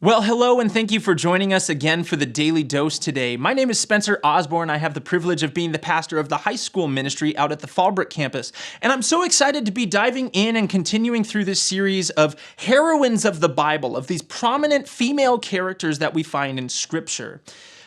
Well, hello, and thank you for joining us again for the Daily Dose today. My name is Spencer Osborn. I have the privilege of being the pastor of the high school ministry out at the Fallbrook campus. And I'm so excited to be diving in and continuing through this series of heroines of the Bible, of these prominent female characters that we find in Scripture.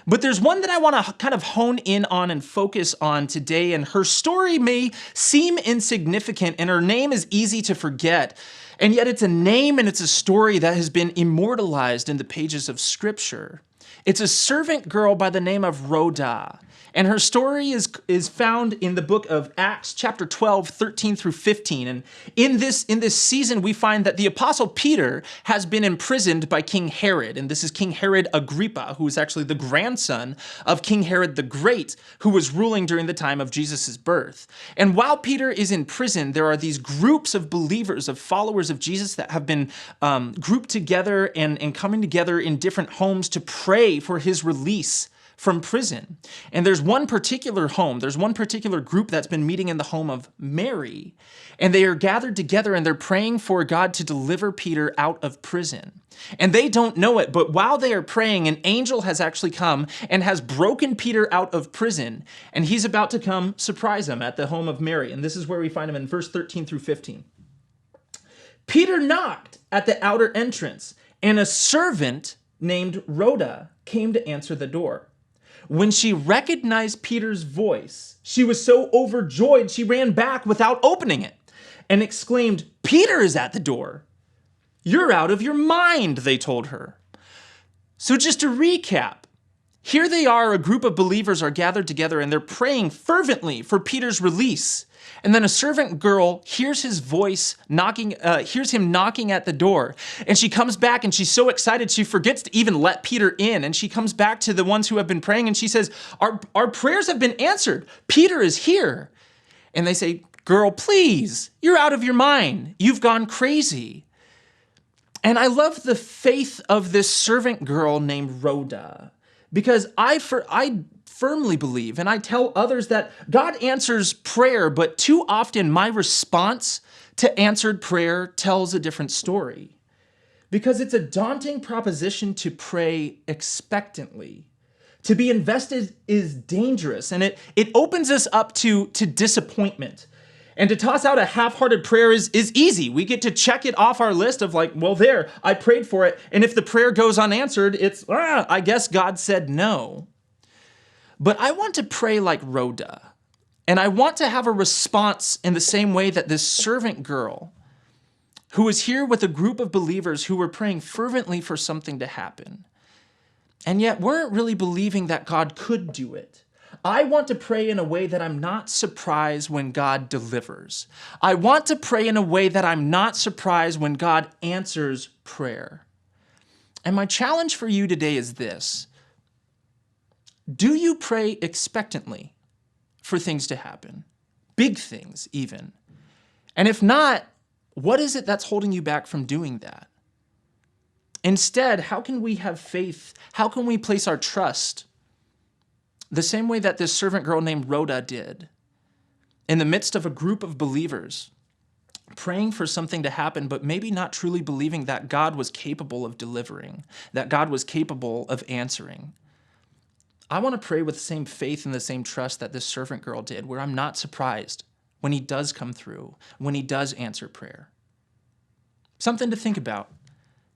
But there's one that I want to kind of hone in on and focus on today, and her story may seem insignificant, and her name is easy to forget. And yet it's a name and it's a story that has been immortalized in the pages of Scripture. It's a servant girl by the name of Rhoda. And her story is found in the book of Acts, chapter 12, 13 through 15. And in this season, we find that the apostle Peter has been imprisoned by King Herod. And this is King Herod Agrippa, who is actually the grandson of King Herod the Great, who was ruling during the time of Jesus' birth. And while Peter is in prison, there are these groups of believers, of followers of Jesus that have been grouped together and coming together in different homes to pray for his release from prison. And there's one particular group that's been meeting in the home of Mary, and they are gathered together and they're praying for God to deliver Peter out of prison. And they don't know it, but while they are praying, an angel has actually come and has broken Peter out of prison, and he's about to come surprise him at the home of Mary. And this is where we find him in verse 13 through 15. Peter knocked at the outer entrance, and a servant named Rhoda came to answer the door. When she recognized Peter's voice, she was so overjoyed she ran back without opening it and exclaimed, "Peter is at the door." "You're out of your mind," they told her. So just to recap, here they are, a group of believers are gathered together and they're praying fervently for Peter's release. And then a servant girl hears his voice hears him knocking at the door. And she comes back and she's so excited she forgets to even let Peter in. And she comes back to the ones who have been praying and she says, our prayers have been answered. Peter is here. And they say, "Girl, please, you're out of your mind. You've gone crazy." And I love the faith of this servant girl named Rhoda, because I firmly believe, and I tell others, that God answers prayer, but too often my response to answered prayer tells a different story. Because it's a daunting proposition to pray expectantly. To be invested is dangerous, and it opens us up to disappointment. And to toss out a half-hearted prayer is easy. We get to check it off our list of like, well, there, I prayed for it. And if the prayer goes unanswered, it's, I guess God said no. But I want to pray like Rhoda. And I want to have a response in the same way that this servant girl, who was here with a group of believers who were praying fervently for something to happen, and yet weren't really believing that God could do it. I want to pray in a way that I'm not surprised when God delivers. I want to pray in a way that I'm not surprised when God answers prayer. And my challenge for you today is this. Do you pray expectantly for things to happen? Big things, even. And if not, what is it that's holding you back from doing that? Instead, how can we have faith? How can we place our trust the same way that this servant girl named Rhoda did, in the midst of a group of believers, praying for something to happen, but maybe not truly believing that God was capable of delivering, that God was capable of answering? I want to pray with the same faith and the same trust that this servant girl did, where I'm not surprised when he does come through, when he does answer prayer. Something to think about.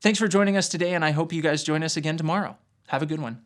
Thanks for joining us today, and I hope you guys join us again tomorrow. Have a good one.